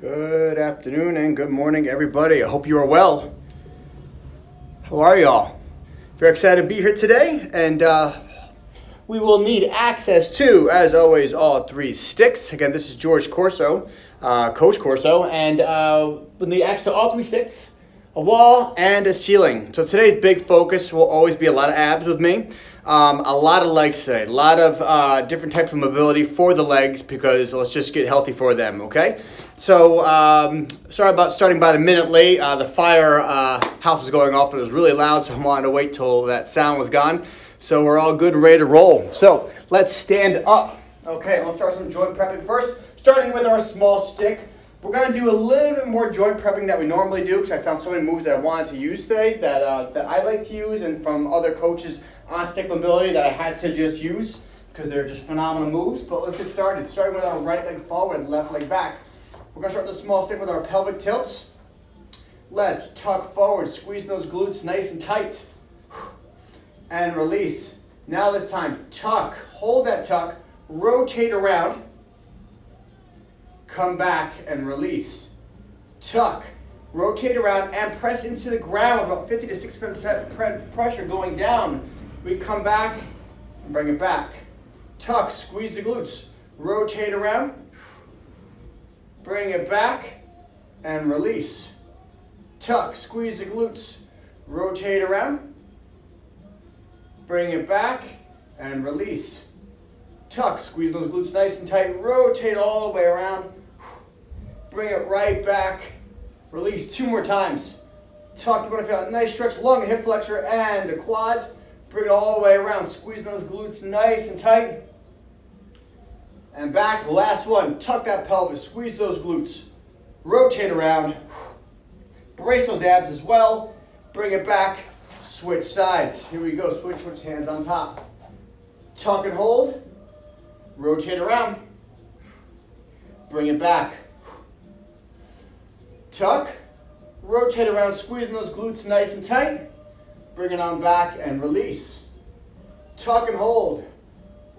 Good afternoon and good morning, everybody. I hope you are well. How are y'all? Very excited to be here today, and we will need access to, as always, all three sticks. Again, this is George Corso, Coach Corso, and we'll need access to all three sticks, a wall, and a ceiling. So today's big focus will always be a lot of abs with me. A lot of legs today, a lot of different types of mobility for the legs because let's just get healthy for them, okay? So, sorry about starting about a minute late. The fire house was going off and it was really loud, so I wanted to wait till that sound was gone. So we're all good and ready to roll. So let's stand up. Okay, let's start some joint prepping first, starting with our small stick. We're going to do a little bit more joint prepping that we normally do because I found so many moves that I wanted to use today that I like to use, and from other coaches on stick mobility that I had to just use because they're just phenomenal moves. But let's get started. Starting with our right leg forward, left leg back. We're going to start with the small stick with our pelvic tilts. Let's tuck forward, squeeze those glutes nice and tight. And release. Now this time, tuck, hold that tuck, rotate around, come back and release. Tuck, rotate around and press into the ground with about 50 to 60% pressure going down. We come back and bring it back. Tuck, squeeze the glutes, rotate around, bring it back and release. Tuck, squeeze the glutes, rotate around, bring it back and release. Tuck, squeeze those glutes nice and tight, rotate all the way around, bring it right back, release 2 more times. Tuck, you want to feel a nice stretch along the hip flexor and the quads, bring it all the way around, squeeze those glutes nice and tight. And back, last one, tuck that pelvis, squeeze those glutes, rotate around, brace those abs as well, bring it back, switch sides. Here we go, switch hands on top. Tuck and hold, rotate around, bring it back. Tuck, rotate around, squeezing those glutes nice and tight, bring it on back and release. Tuck and hold,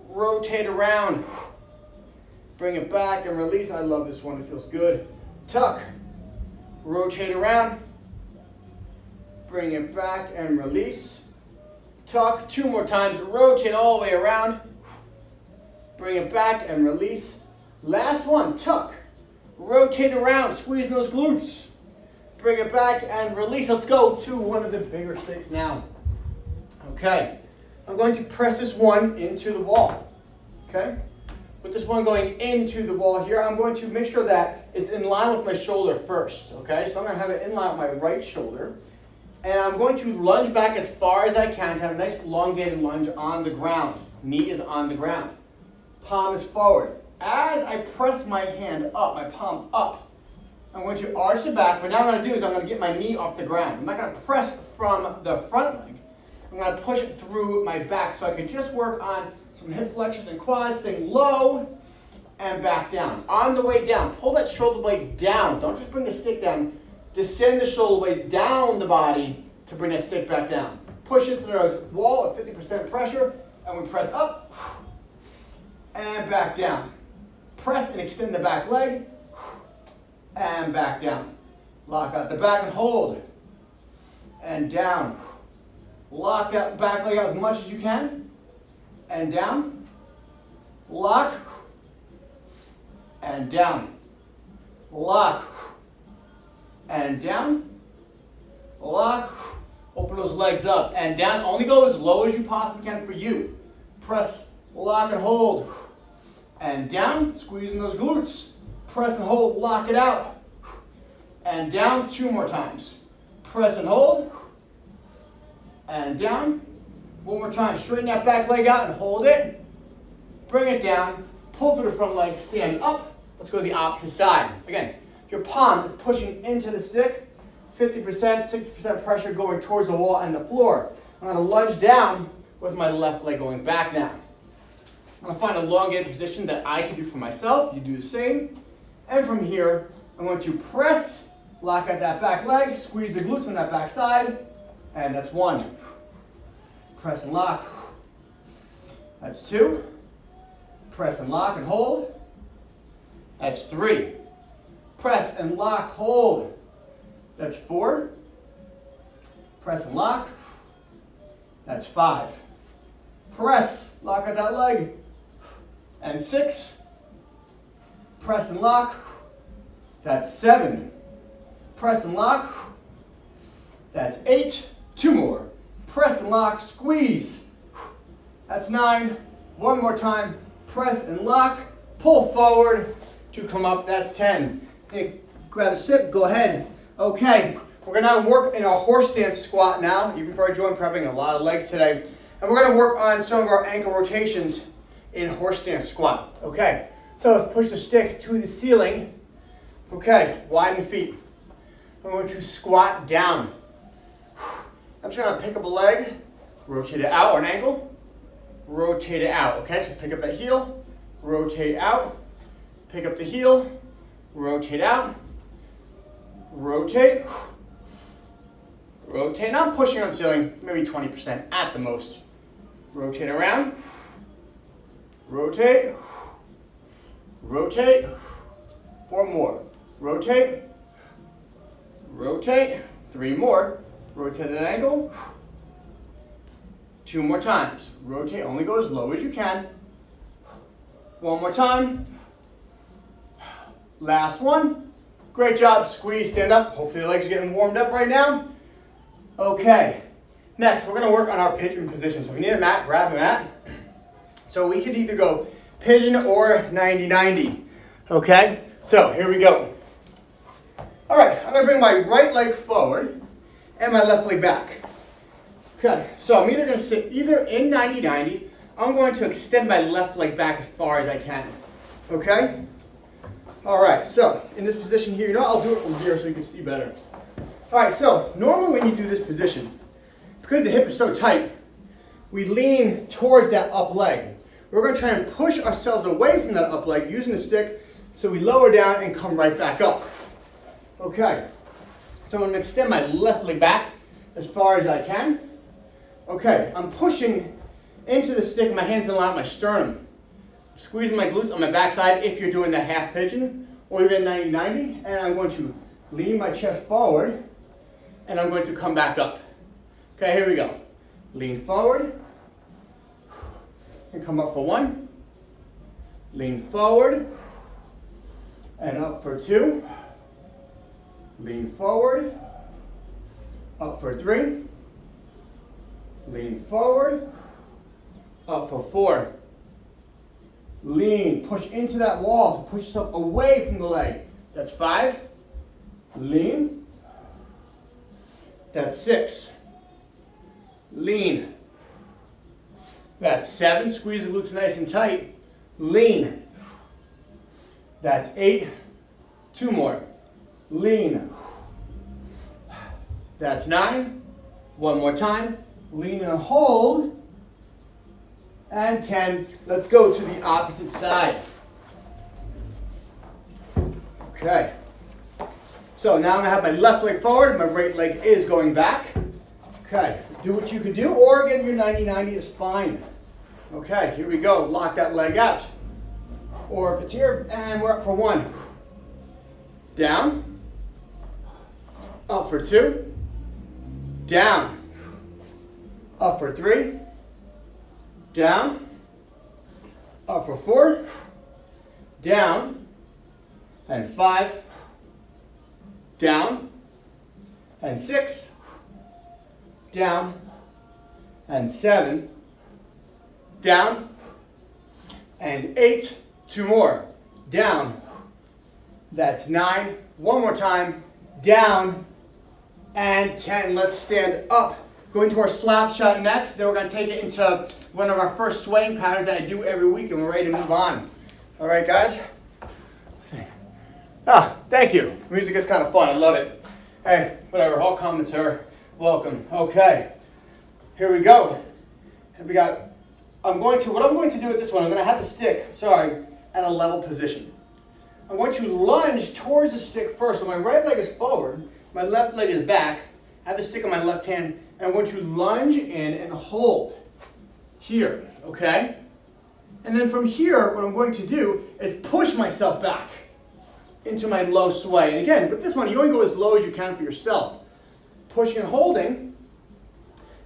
rotate around, bring it back and release. I love this one, it feels good. Tuck, rotate around, bring it back and release. Tuck, 2 more times, rotate all the way around, bring it back and release. Last one, tuck, rotate around, squeeze those glutes, bring it back and release. Let's go to one of the bigger sticks now. Okay, I'm going to press this one into the wall, okay? With this one going into the wall here, I'm going to make sure that it's in line with my shoulder first, okay? So I'm gonna have it in line with my right shoulder, and I'm going to lunge back as far as I can to have a nice elongated lunge on the ground. Knee is on the ground. Palm is forward. As I press my hand up, my palm up, I'm going to arch the back, but now what I'm gonna do is I'm gonna get my knee off the ground. I'm not gonna press from the front leg. I'm gonna push it through my back so I can just work on some hip flexors and quads, staying low and back down. On the way down, pull that shoulder blade down. Don't just bring the stick down. Descend the shoulder blade down the body to bring that stick back down. Push it through the wall at 50% pressure, and we press up and back down. Press and extend the back leg and back down. Lock out the back and hold and down. Lock that back leg out as much as you can and down. Lock and down. Lock and down. Lock. Open those legs up and down. Only go as low as you possibly can for you. Press, lock and hold. And down, squeezing those glutes. Press and hold, lock it out. And down 2 more times. Press and hold. And down. 1 more time. Straighten that back leg out and hold it. Bring it down. Pull through the front leg, stand up. Let's go to the opposite side. Again, your palm is pushing into the stick. 50%, 60% pressure going towards the wall and the floor. I'm going to lunge down with my left leg going back now. I'm going to find a elongated position that I can do for myself. You do the same. And from here, I'm going to press, lock out that back leg, squeeze the glutes on that back side, and that's 1. Press and lock. That's 2. Press and lock and hold. That's 3. press and lock, hold. That's 4. Press and lock. That's 5. Press, lock out that leg. And 6. Press and lock. That's 7. Press and lock. That's 8. 2 more. Press and lock, squeeze. That's 9. One more time. Press and lock. Pull forward to come up. That's 10. Hey, grab a sip. Go ahead. Okay. We're going to now work in a horse stance squat now. You can probably join prepping a lot of legs today. And we're going to work on some of our ankle rotations in horse stance squat. Okay. So push the stick to the ceiling. Okay. Widen feet. I'm going to squat down. I'm just going to pick up a leg, rotate it out, or an ankle, rotate it out. Okay, so pick up that heel, rotate out, pick up the heel, rotate out, rotate, rotate. Now I'm pushing on the ceiling, maybe 20% at the most. Rotate around, rotate, rotate. 4 more. Rotate, rotate. 3 more. Rotate at an angle. 2 more times. Rotate, only go as low as you can. 1 more time. Last one. Great job. Squeeze, stand up. Hopefully the legs are getting warmed up right now. Okay. Next, we're going to work on our pigeon position. So if you need a mat, grab a mat. So we could either go pigeon or 90-90. Okay? So here we go. All right. I'm going to bring my right leg forward and my left leg back. Okay, so I'm either going to sit either in 90-90. I'm going to extend my left leg back as far as I can. Okay? All right, so in this position here, you know, I'll do it from here so you can see better. All right, so normally when you do this position, because the hip is so tight, we lean towards that up leg. We're going to try and push ourselves away from that up leg using the stick, so we lower down and come right back up. Okay. So I'm going to extend my left leg back as far as I can. Okay, I'm pushing into the stick, my hands in line with my sternum. Squeezing my glutes on my backside if you're doing the half pigeon or even 90-90. And I'm going to lean my chest forward and I'm going to come back up. Okay, here we go. Lean forward and come up for 1. Lean forward and up for 2. Lean forward, up for 3. Lean forward, up for 4. Lean, push into that wall to push yourself away from the leg. That's 5. Lean. That's 6. Lean. That's 7. Squeeze the glutes nice and tight. Lean. That's 8. 2 more. Lean. That's 9. 1 more time. Lean and hold. And 10. Let's go to the opposite side. Okay. So now I'm going to have my left leg forward. My right leg is going back. Okay. Do what you can do, or again, your 90-90 is fine. Okay, here we go. Lock that leg out. Or if it's here, and we're up for 1. Down. Up for 2. Down. Up for 3. Down. Up for 4. Down. And 5. Down. And 6. Down. And 7. Down. And 8. 2 more. Down. That's 9. 1 more time. Down. And 10. Let's stand up. Going to our slap shot next. Then we're going to take it into one of our first swaying patterns that I do every week, and we're ready to move on. All right, guys? Thank you. Music is kind of fun. I love it. Hey, whatever. All comments are welcome. Okay. Here we go. What I'm going to do with this one, I'm going to have the stick, at a level position. I'm going to lunge towards the stick first. So my right leg is forward, my left leg is back. I have the stick in my left hand, and I'm going to lunge in and hold here, okay? And then from here, what I'm going to do is push myself back into my low sway. And again, with this one, you only go as low as you can for yourself. Pushing and holding,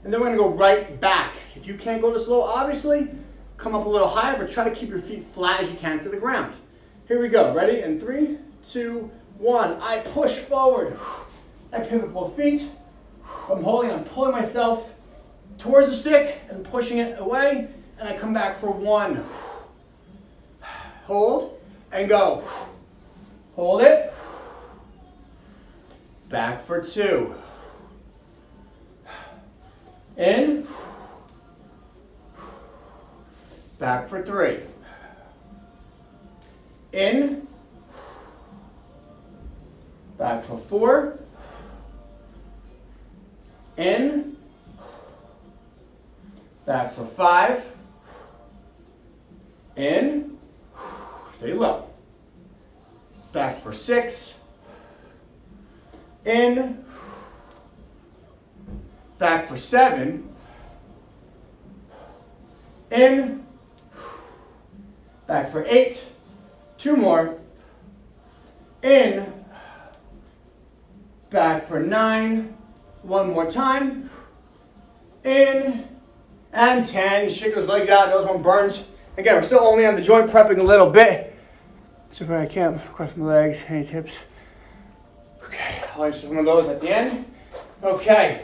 and then we're gonna go right back. If you can't go this low, obviously, come up a little higher, but try to keep your feet flat as you can to the ground. Here we go, ready? In 3, 2, 1, I push forward. I pivot both feet. I'm holding, I'm pulling myself towards the stick and pushing it away, and I come back for 1. Hold, and go. Hold it. Back for 2. In. Back for 3. In. Back for 4. In. Back for 5. In. Stay low. Back for 6. In. Back for 7. In. Back for 8. 2 more. In. Back for 9. 1 more time. In. And 10. Shake those legs out. Those one burns. Again, we're still only on the joint prepping a little bit. So far I can't cross my legs, any tips. Okay, I'll answer some of those at the end. Okay.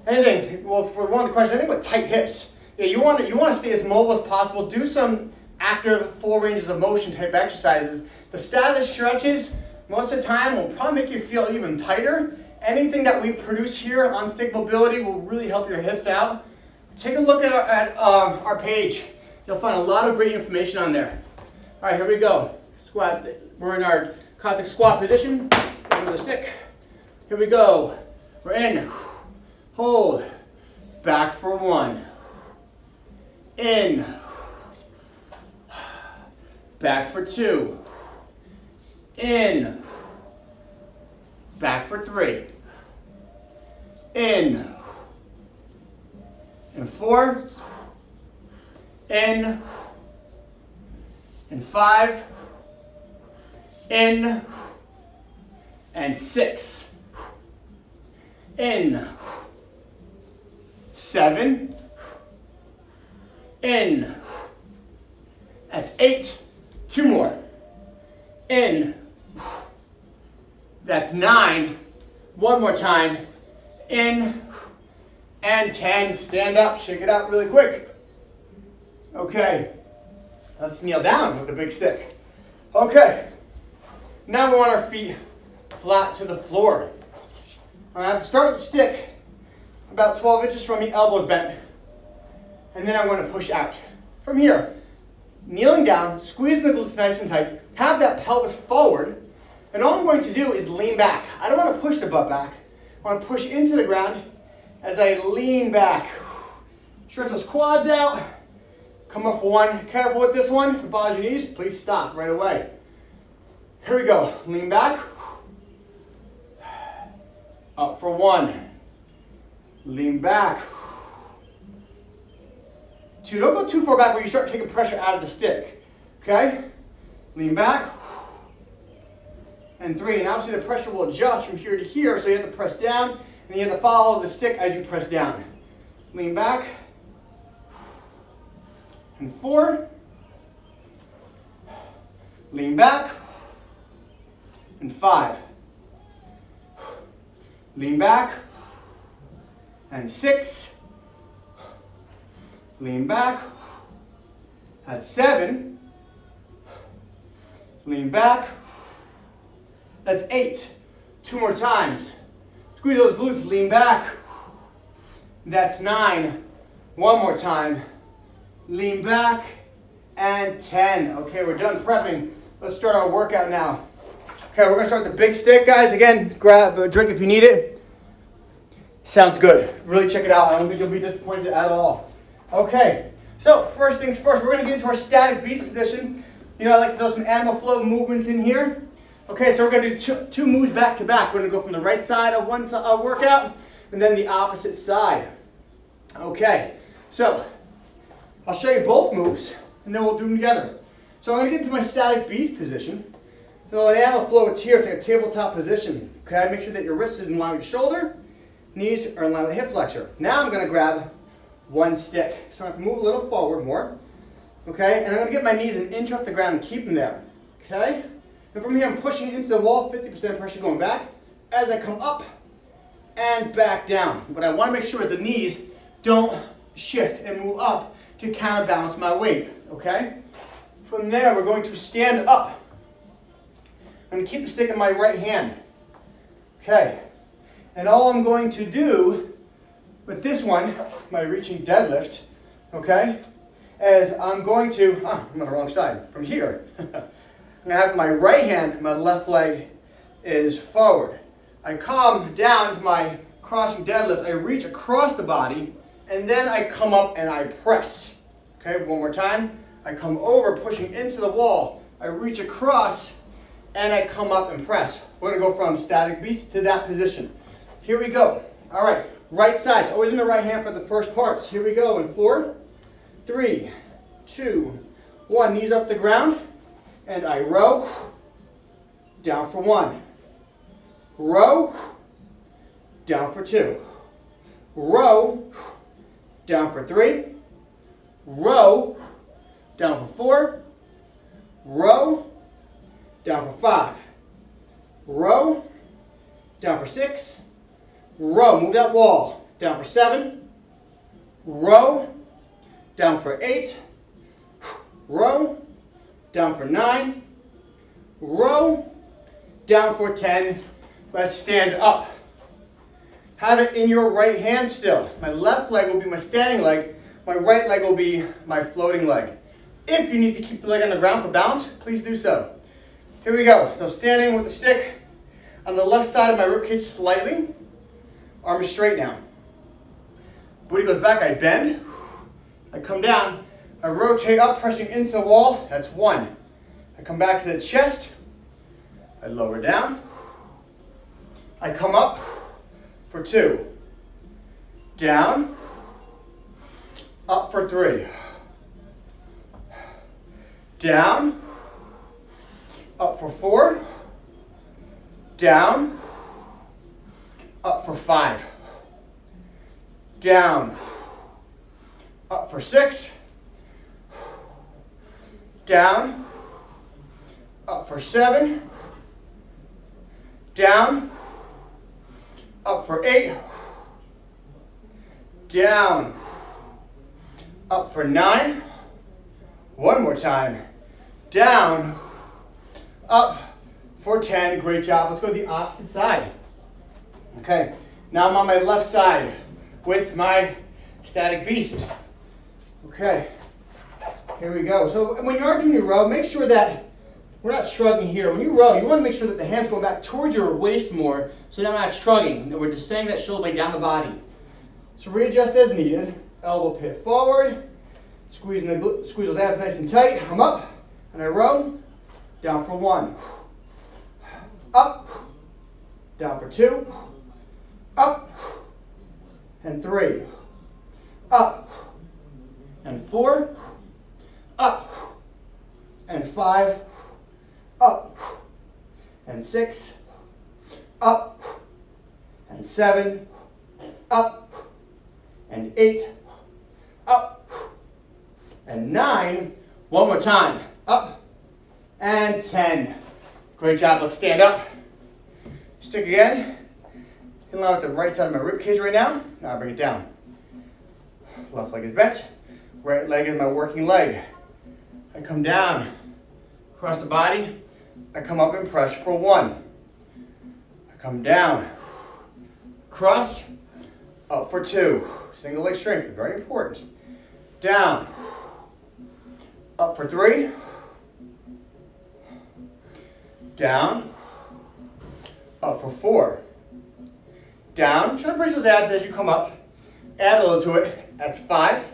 Anything? Well, for one of the questions, I think with tight hips. Yeah, you want to stay as mobile as possible. Do some active full ranges of motion type exercises. The static stretches, most of the time, will probably make you feel even tighter. Anything that we produce here on Stick Mobility will really help your hips out. Take a look at our page. You'll find a lot of great information on there. All right, here we go. Squat. We're in our classic squat position. Over the stick. Here we go. We're in. Hold. Back for 1. In. Back for 2. In. Back for 3. In. And 4. In. And 5. In. And 6. In. 7. In. That's 8. 2 more. In. That's 9. 1 more time. In. And 10. Stand up. Shake it out really quick. Okay. Let's kneel down with the big stick. Okay. Now we want our feet flat to the floor. I have to start with the stick about 12 inches from the elbows bent. And then I want to push out. From here, kneeling down, squeeze the glutes nice and tight, have that pelvis forward, and all I'm going to do is lean back. I don't want to push the butt back. I want to push into the ground as I lean back. Stretch those quads out. Come up for 1. Careful with this one. If it bothers your knees, please stop right away. Here we go. Lean back. Up for 1. Lean back. 2. Don't go too far back where you start taking pressure out of the stick. Okay? Lean back. And 3. And obviously the pressure will adjust from here to here, so you have to press down, and then you have to follow the stick as you press down. Lean back. And 4. Lean back. And 5. Lean back. And 6. Lean back. That's 7. Lean back. That's 8. 2 more times. Squeeze those glutes, lean back. That's 9. 1 more time. Lean back. And 10. Okay, we're done prepping. Let's start our workout now. Okay, we're going to start with the big stick, guys. Again, grab a drink if you need it. Sounds good. Really check it out. I don't think you'll be disappointed at all. Okay, so first things first, we're going to get into our static beast position. You know, I like to do some animal flow movements in here. Okay, so we're going to do two moves back to back. We're going to go from the right side of one workout and then the opposite side. Okay, so I'll show you both moves and then we'll do them together. So I'm going to get into my static beast position. So the animal flow, it's here, it's like a tabletop position. Okay, make sure that your wrist is in line with your shoulder, knees are in line with the hip flexor. Now I'm going to grab one stick. So I have to move a little forward more. Okay, and I'm going to get my knees an inch off the ground and keep them there. Okay, and from here I'm pushing into the wall, 50% pressure going back as I come up and back down. But I want to make sure the knees don't shift and move up to counterbalance my weight. Okay, from there we're going to stand up. I'm going to keep the stick in my right hand. Okay, and all I'm going to do with this one, my reaching deadlift, okay, is I'm going to, I'm on the wrong side, from here. I'm going to have my right hand, my left leg is forward. I come down to my crossing deadlift, I reach across the body, and then I come up and I press. Okay, one more time. I come over, pushing into the wall. I reach across, and I come up and press. We're going to go from static beast to that position. Here we go. All right, right sides, always in the right hand for the first parts. Here we go in 4, 3, 2, 1. Knees off the ground, and I row, down for 1. Row, down for 2. Row, down for 3. Row, down for 4. Row, down for 5. Row, down for 6. Row, move that wall, down for 7. Row, down for 8. Row, down for 9. Row, down for 10. Let's stand up. Have it in your right hand still. My left leg will be my standing leg. My right leg will be my floating leg. If you need to keep the leg on the ground for balance, please do so. Here we go. So standing with the stick on the left side of my ribcage slightly. Arm is straight now. Booty goes back, I bend. I come down. I rotate up, pressing into the wall. That's 1. I come back to the chest. I lower down. I come up for 2. Down. Up for 3. Down. Up for 4. Down. Up for 5. Down. Up for 6. Down. Up for 7. Down. Up for 8. Down. Up for 9. One more time. Down. Up for 10. Great job. Let's go to the opposite side. Okay. Now I'm on my left side with my static beast. Okay. Here we go. So when you are doing your row, make sure that we're not shrugging here. When you row, you want to make sure that the hands go back towards your waist more so they're not shrugging. We're just saying that shoulder blade down the body. So readjust as needed. Elbow pit forward. Squeeze those abs nice and tight. I'm up and I row. Down for 1. Up. Down for 2. Up. And 3. Up. And 4. Up. And 5. Up. And 6. Up. And 7. Up. And 8. Up. And 9. One more time. Up. And 10. Great job. Let's stand up. Stick again. In line with the right side of my rib cage right now. Now I bring it down. Left leg is bent. Right leg is my working leg. I come down across the body. I come up and press for 1. I come down. Cross. Up for 2. Single leg strength. Very important. Down. Up for 3. Down. Up for 4. Down. Try to brace those abs as you come up. Add a little to it. That's 5.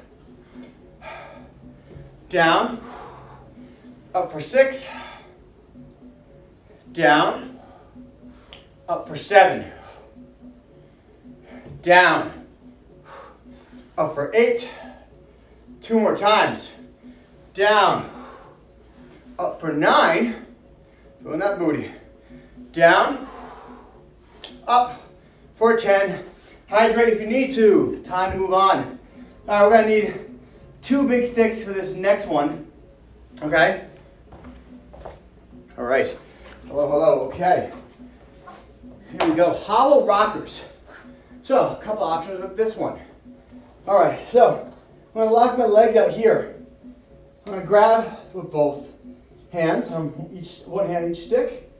Down. Up for 6. Down. Up for 7. Down. Up for 8. 2 more times. Down. Up for 9. Doing that booty. Down. Up for 10. Hydrate if you need to. Time to move on. All right, we're going to need 2 big sticks for this next one. Okay? All right. Hello, hello. Okay. Here we go. Hollow rockers. So, a couple options with this one. All right, so I'm going to lock my legs out here. I'm going to grab with both hands, one hand each stick.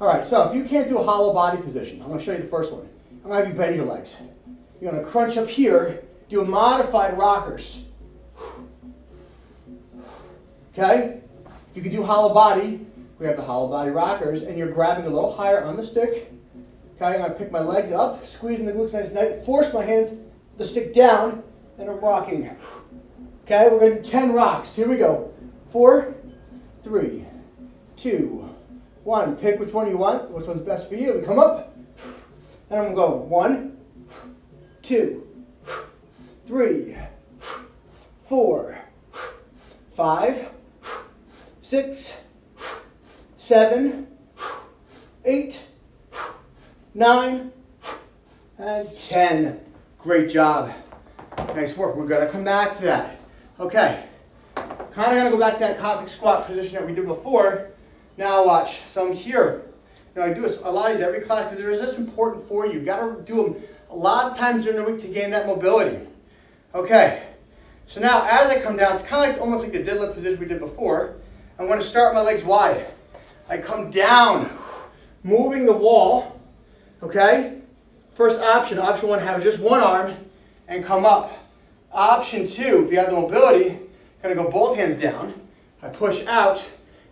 All right, so if you can't do a hollow body position, I'm going to show you the first one. I'm going to have you bend your legs. You're going to crunch up here, do a modified rockers. Okay? If you can do hollow body, we have the hollow body rockers, and you're grabbing a little higher on the stick. Okay, I'm going to pick my legs up, squeezing the glutes nice and tight, force my hands, the stick down, and I'm rocking. Okay, we're going to do 10 rocks. Here we go. 4, 3, 2, 1. Pick which one you want, which one's best for you. We come up, and I'm going to go 1, 2, 3, 4, 5, 6, 7, 8, 9, and 10. Great job. Nice work. We're going to come back to that. Okay. Kind of going to go back to that Cossack squat position that we did before. Now watch. So I'm here. Now I do a lot of these every class because they're just important for you. You've got to do them a lot of times during the week to gain that mobility. Okay. So now as I come down, it's kind of like almost like the deadlift position we did before. I'm going to start my legs wide. I come down, moving the wall. Okay? First option, option 1, have just one arm and come up. Option 2, if you have the mobility, gonna go both hands down. I push out,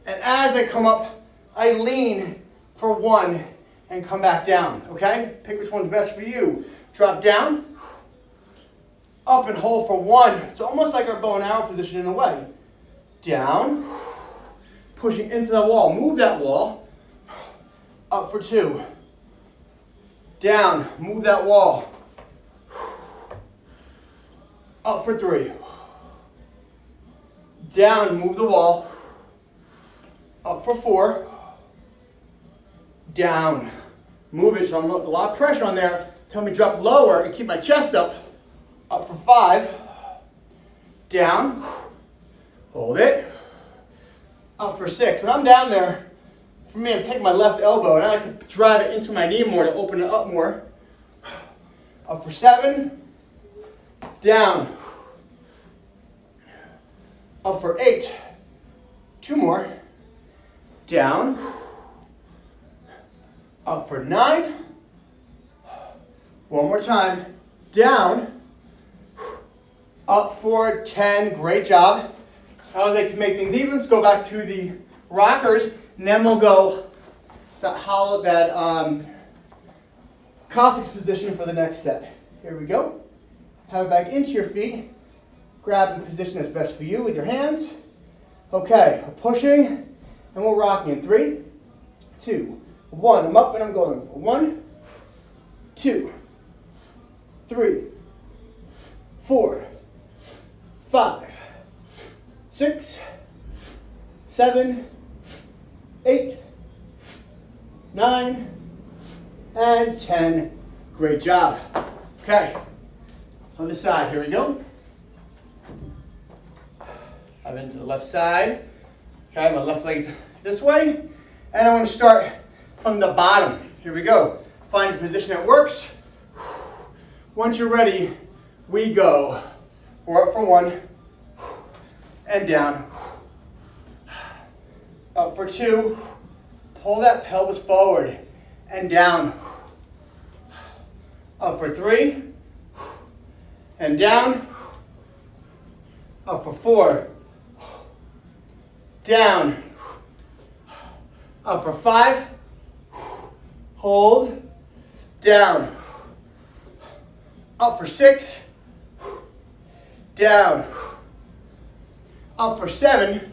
and as I come up, I lean for 1 and come back down. Okay? Pick which one's best for you. Drop down, up and hold for 1. It's almost like our bow and arrow position in a way. Down, pushing into the wall. Move that wall. Up for 2. Down, move that wall. Up for 3. Down, move the wall. Up for 4. Down, move it. So I'm a lot of pressure on there. Tell me drop lower and keep my chest up. Up for 5. Down, hold it. Up for 6. When I'm down there, for me, I'm taking my left elbow and I like to drive it into my knee more to open it up more. Up for 7. Down. Up for 8. 2 more. Down. Up for 9. 1 more time. Down. Up for 10. Great job. I always like to make things even. Let's go back to the rockers. And then we'll go that Cossack's position for the next set. Here we go. Have it back into your feet. Grab the position that's best for you with your hands. Okay, we're pushing and we're rocking in 3, 2, 1. I'm up and I'm going. 1, 2, 3, 4, 5, 6, 7, 8, 9, and 10. Great job. Okay, other side, here we go. I'm into the left side. Okay, my left leg's this way. And I want to start from the bottom. Here we go. Find a position that works. Once you're ready, we go. We're up for 1, and down. Up for 2, pull that pelvis forward and down. Up for 3, and down. Up for 4, down. Up for 5, hold, down. Up for 6, down. Up for 7,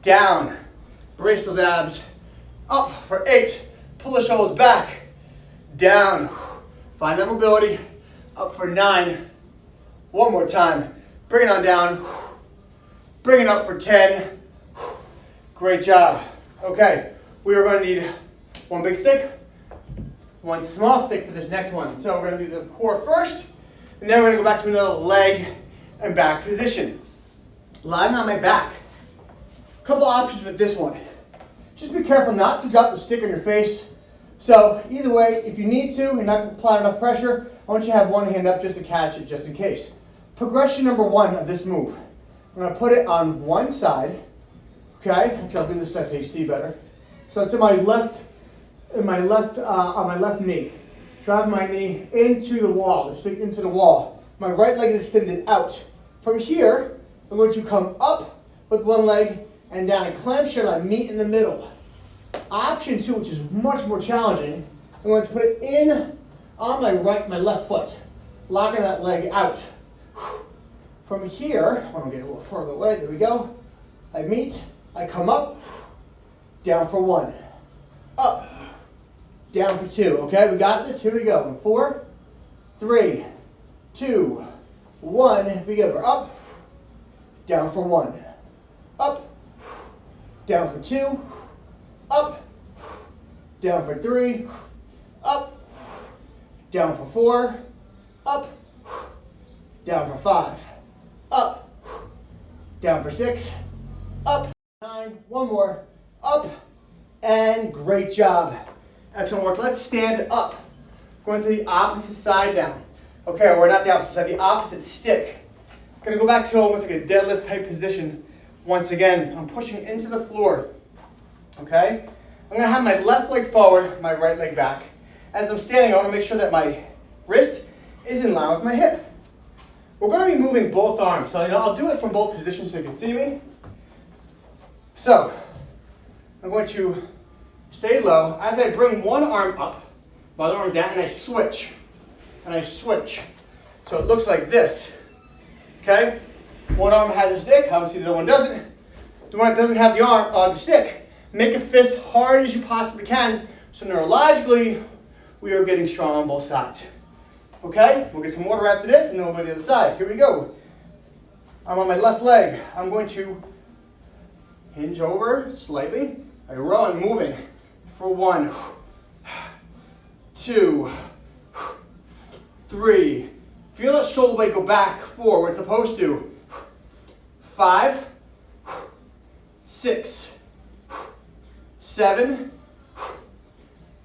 down. Brace those abs. Up for 8, pull the shoulders back, down. Find that mobility. Up for 9, 1 more time. Bring it on down. Bring it up for 10. Great job. Okay, we are going to need one big stick, one small stick for this next one. So we're going to do the core first, and then we're going to go back to another leg and back position. Lying on my back. A couple options with this one. Just be careful not to drop the stick on your face. So either way, if you need to and not apply enough pressure, I want you to have one hand up just to catch it, just in case. Progression number one of this move. I'm going to put it on one side. Okay, actually I'll do this so you see better. So it's in my left, on my left knee. Drive my knee into the wall, the stick into the wall. My right leg is extended out. From here, I'm going to come up with one leg and down. I clamshell, I meet in the middle. Option two, which is much more challenging, I'm going to put it in on my left foot, locking that leg out. From here, I want to get a little further away, there we go. I meet, I come up, down for one, up, down for two. Okay, we got this, here we go. In 4, 3, 2, 1, we go. We're up, down for one, up, down for two, up, down for 3, up, down for 4, up, down for 5, up, down for 6, up, 9, one more, up, and great job. Excellent work. Let's stand up. Going to the opposite side now. Okay, we're not the opposite side, the opposite stick. Gonna go back to almost like a deadlift type position. Once again, I'm pushing into the floor. Okay? I'm gonna have my left leg forward, my right leg back. As I'm standing, I wanna make sure that my wrist is in line with my hip. We're gonna be moving both arms, so I'll do it from both positions so you can see me. So, I'm going to stay low. As I bring one arm up, my other arm down, and I switch. And I switch. So it looks like this. Okay? One arm has a stick, obviously the other one doesn't. The one that doesn't have the stick, make a fist hard as you possibly can, so neurologically, we are getting strong on both sides. Okay? We'll get some water after this, and then we'll go to the other side. Here we go. I'm on my left leg. I'm going to hinge over slightly. I row, I'm moving for 1, 2, 3. Feel that shoulder blade go back 4 where it's supposed to. 5, 6, 7,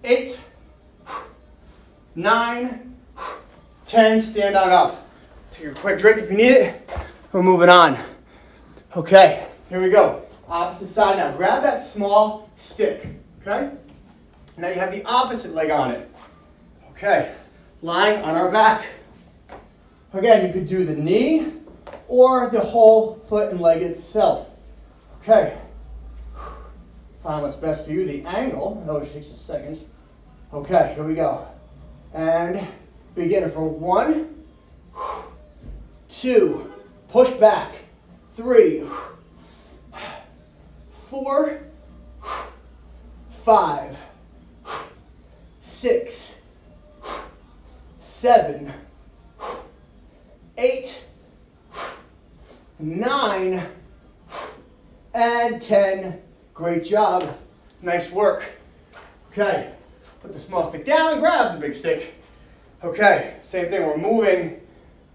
8, 9, 10. Stand on up. Take a quick drink if you need it. We're moving on. Okay, here we go. Opposite side now. Grab that small stick. Okay? Now you have the opposite leg on it. Okay. Lying on our back. Again, you could do the knee or the whole foot and leg itself. Okay. Find what's best for you. The angle, it always takes a second. Okay, here we go. And begin for 1, 2, push back, 3, 4, 5, 6, 7, 8, 9, and 10. Great job. Nice work. Okay, put the small stick down and grab the big stick. Okay, same thing, we're moving,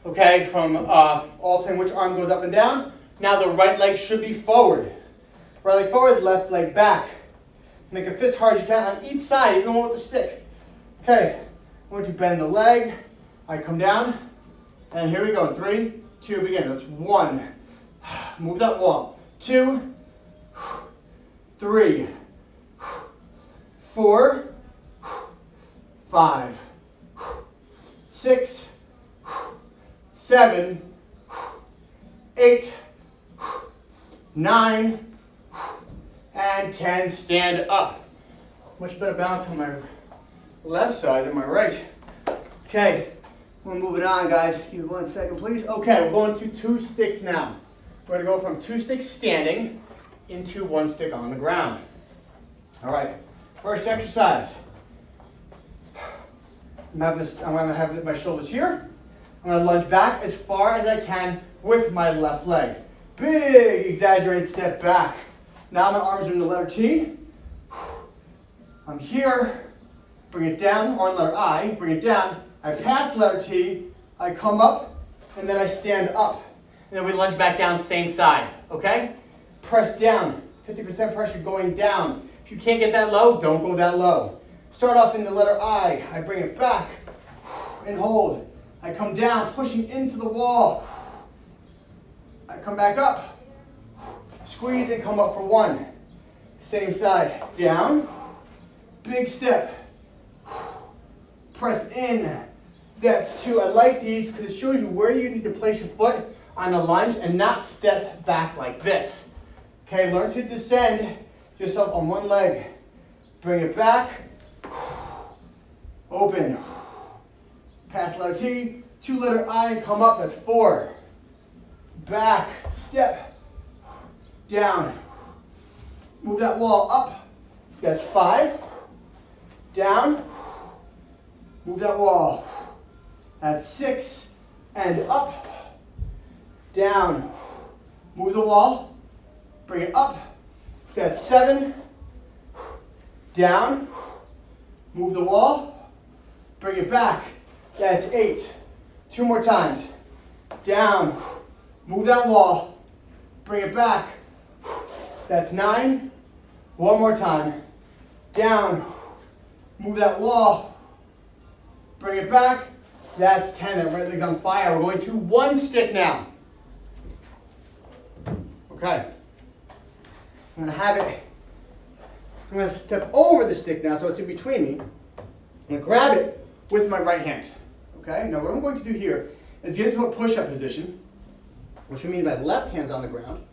okay, from alternating which arm goes up and down. Now the right leg should be forward. Right leg forward, left leg back. Make a fist hard as you can on each side, even with the stick. Okay, I'm going to bend the leg. I come down, and here we go. 3, 2, begin. That's 1. Move that wall. 2, 3, 4, 5, 6, 7, 8, 9, and 10. Stand up. Much better balance on my left side than my right. Okay, we're moving on, guys. Give me 1 second, please. Okay, we're going to 2 sticks now. We're going to go from 2 sticks standing into 1 stick on the ground. All right, first exercise. I'm going to have my shoulders here. I'm going to lunge back as far as I can with my left leg. Big exaggerated step back. Now my arms are in the letter T. I'm here, bring it down, or letter I, bring it down. I pass letter T, I come up, and then I stand up. And then we lunge back down, same side, okay? Press down, 50% pressure going down. If you can't get that low, don't go that low. Start off in the letter I bring it back and hold. I come down, pushing into the wall. I come back up, squeeze and come up for one. Same side, down, big step, press in. That's two. I like these because it shows you where you need to place your foot on the lunge and not step back like this. Okay, learn to descend yourself on one leg. Bring it back, open, pass letter T, two letter I, and come up, that's four. Back, step, down, move that wall up, that's five. Down, move that wall, that's six, and up, down, move the wall, bring it up, that's seven, down, move the wall, bring it back, that's eight. Two more times, down, move that wall, bring it back, that's nine. One more time, down, move that wall, bring it back, that's 10. That right leg's on fire. We're going to one stick now. Okay. I'm going to have it, I'm going to step over the stick now so it's in between me. I'm going to grab it with my right hand. Okay, now what I'm going to do here is get into a push-up position, which will mean my left hand's on the ground,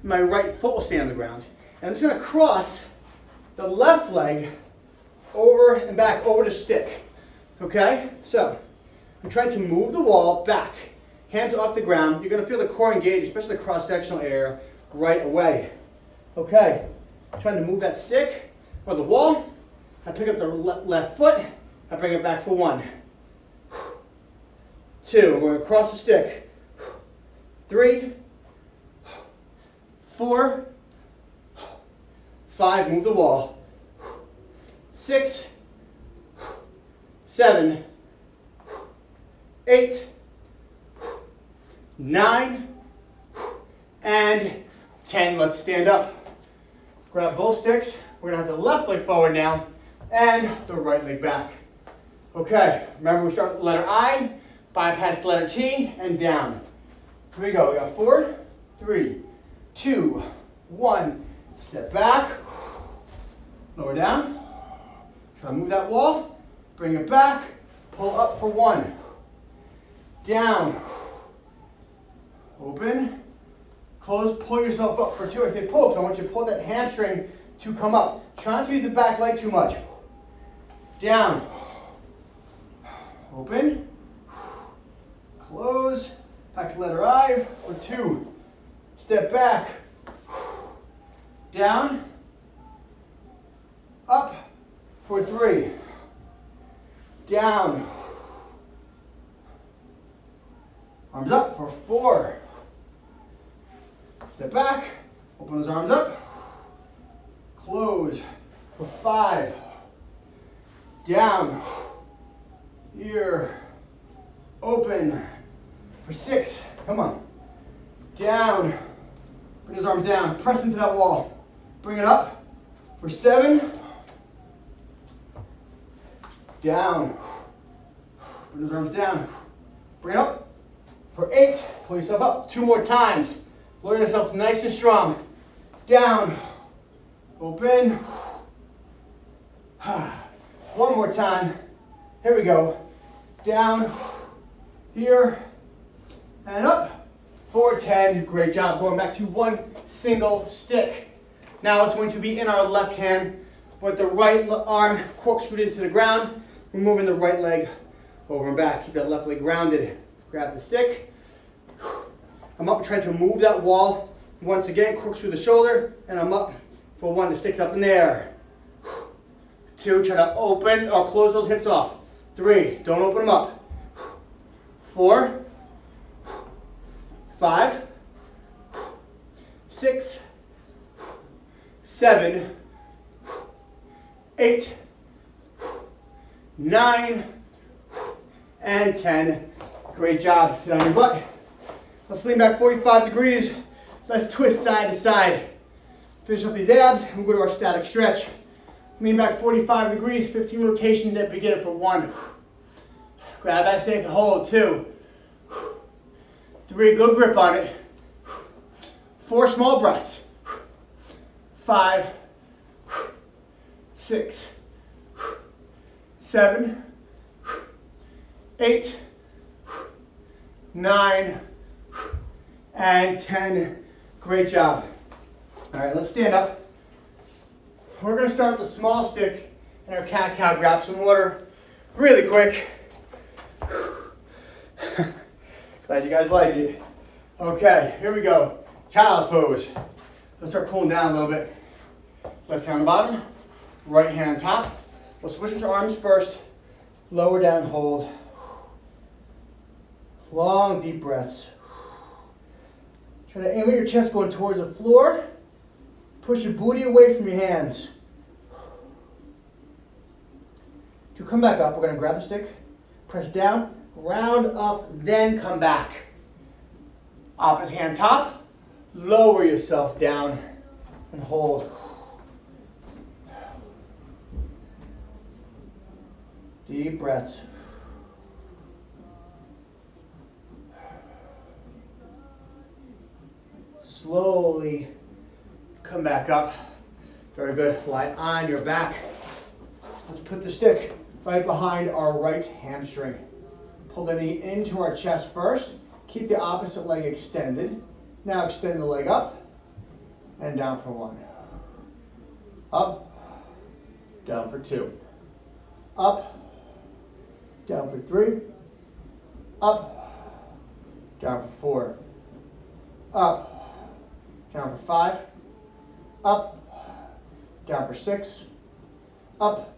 my right foot will stay on the ground, and I'm just going to cross the left leg over and back over the stick. Okay, so I'm trying to move the wall back, hands off the ground. You're going to feel the core engage, especially the cross-sectional area, right away. Okay, I'm trying to move that stick or the wall. I pick up the left foot, I bring it back for one. Two, I'm going across the stick. 3, 4, 5, move the wall. 6, 7, 8, 9, and 10. Let's stand up. Grab both sticks. We're going to have the left leg forward now and the right leg back. Okay, remember we start with the letter I, bypass the letter T, and down. Here we go. We got 4, 3, 2, 1. Step back, lower down. Try to move that wall, bring it back, pull up for 1. Down, open, close, pull yourself up for 2. I say pull, because I want you to pull that hamstring to come up. Try not to use the back leg too much. Down, open, close, back to letter I for 2. Step back, down, up for 3. Down, arms up for 4. Step back, open those arms up, close for 5. Down, here, open for 6. Come on. Down, bring those arms down, press into that wall. Bring it up for 7. Down, bring those arms down. Bring it up for 8. Pull yourself up 2 more times. Lower yourself nice and strong. Down, open. 1 more time. Here we go. Down, here, and up for 10. Great job. Going back to one single stick. Now it's going to be in our left hand with the right arm corkscrewed into the ground. We're moving the right leg over and back. Keep that left leg grounded. Grab the stick. I'm up trying to move that wall. Once again, corkscrew the shoulder, and I'm up for 1. The stick's up in the air. 2, try to open or close those hips off. 3, don't open them up. 4, 5, 6, 7, 8, 9, and 10. Great job. Sit on your butt. Let's lean back 45 degrees. Let's twist side to side. Finish off these abs and we'll go to our static stretch. Lean back 45 degrees, 15 rotations at beginning for 1. Grab that stick and hold. 2, 3, good grip on it. 4 small breaths. 5, 6, 7, 8, 9, and 10. Great job. All right, let's stand up. We're going to start with a small stick and our cat-cow. Grab some water really quick. Glad you guys like it. Okay, here we go. Child's pose. Let's start cooling down a little bit. Left hand on the bottom, right hand on top. We'll switch our arms first. Lower down, hold. Long, deep breaths. Try to aim at your chest going towards the floor. Push your booty away from your hands. To come back up, we're going to grab the stick, press down, round up, then come back. Opposite hand top, lower yourself down and hold. Deep breaths. Slowly come back up. Very good. Lie on your back. Let's put the stick right behind our right hamstring. Pull the knee into our chest first. Keep the opposite leg extended. Now extend the leg up and down for 1. Up, down for 2. Up, down for 3. Up, down for 4. Up, down for 5. Up, down for 6. Up,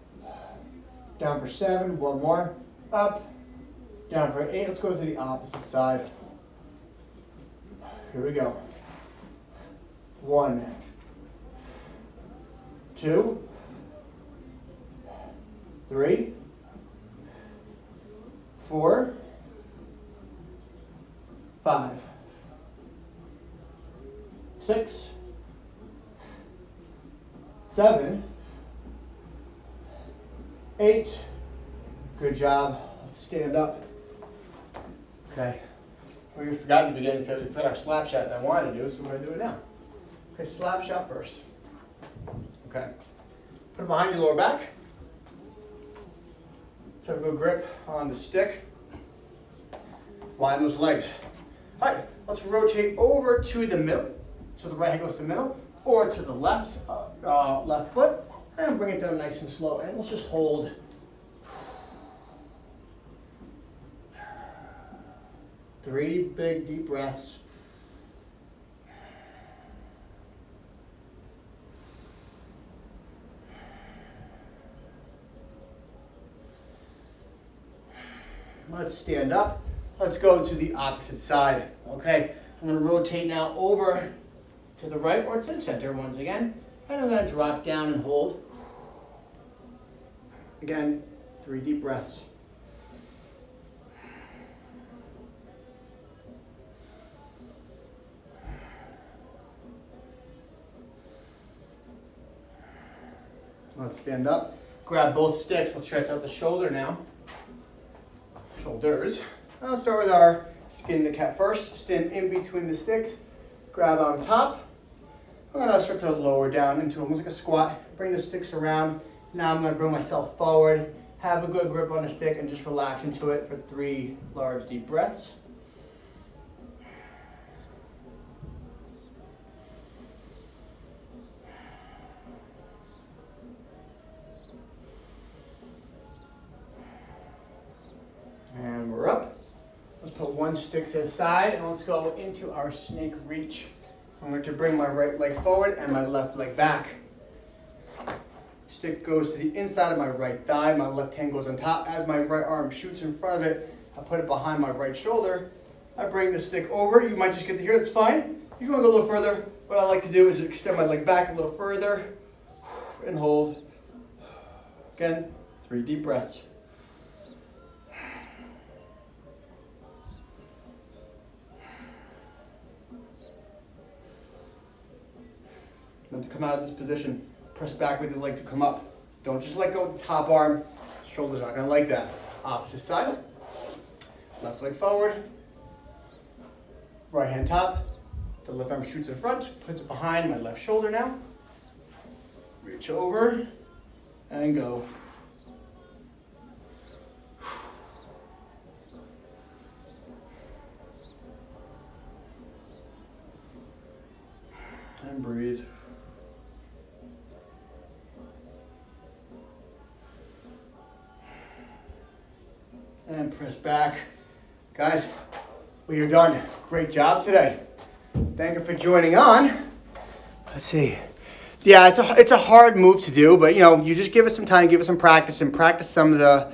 down for 7. 1 more. Up, down for 8. Let's go to the opposite side. Here we go. 1, 2, 3, 4, 5, 6, 7, 8. Good job. Let's stand up. Okay. We forgot in the beginning to fit our slap shot that I wanted to do, so we're going to do it now. Okay, slap shot first. Okay. Put it behind your lower back. Have a good grip on the stick. Widen those legs. All right, let's rotate over to the middle. So the right hand goes to the middle, or to the left, left foot, and bring it down nice and slow. And let's just hold. Three big deep breaths. Let's stand up. Let's go to the opposite side. Okay, I'm going to rotate now over to the right or to the center once again. And I'm going to drop down and hold. Again, 3 deep breaths. Let's stand up. Grab both sticks. Let's stretch out the shoulder now. Shoulders. Now let's start with our skin the cat first. Stand in between the sticks. Grab on top. I'm going to start to lower down into almost like a squat. Bring the sticks around. Now I'm going to bring myself forward. Have a good grip on the stick and just relax into it for 3 large deep breaths. And we're up. Let's put 1 stick to the side and let's go into our snake reach. I'm going to bring my right leg forward and my left leg back. Stick goes to the inside of my right thigh. My left hand goes on top. As my right arm shoots in front of it, I put it behind my right shoulder. I bring the stick over. You might just get to here, that's fine. you can go a little further. What I like to do is extend my leg back a little further and hold. Again, 3 deep breaths. Then to come out of this position, press back with your leg to come up. Don't just let go with the top arm. Shoulders not gonna like that. Opposite side. Left leg forward. Right hand top. The left arm shoots in front, puts it behind my left shoulder now. Reach over and go. And breathe. And press back. Guys, well, you're done. Great job today. Thank you for joining on. Let's see. Yeah, it's a hard move to do, but you just give it some time, give it some practice, and practice some of the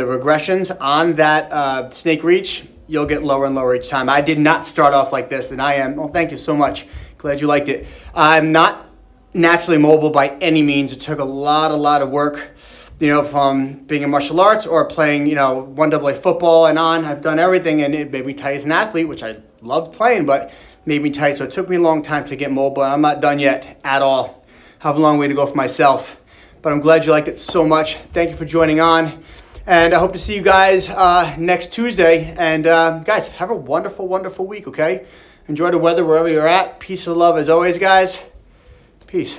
regressions on that snake reach. You'll get lower and lower each time. I did not start off like this, and I am. Well, thank you so much. Glad you liked it. I'm not naturally mobile by any means. It took a lot of work. From being in martial arts or playing, 1AA football and on. I've done everything, and it made me tight as an athlete, which I loved playing, but made me tight. So it took me a long time to get mobile, and I'm not done yet at all. I have a long way to go for myself, but I'm glad you liked it so much. Thank you for joining on, and I hope to see you guys next Tuesday. And guys, have a wonderful, wonderful week, okay? Enjoy the weather wherever you're at. Peace and love as always, guys. Peace.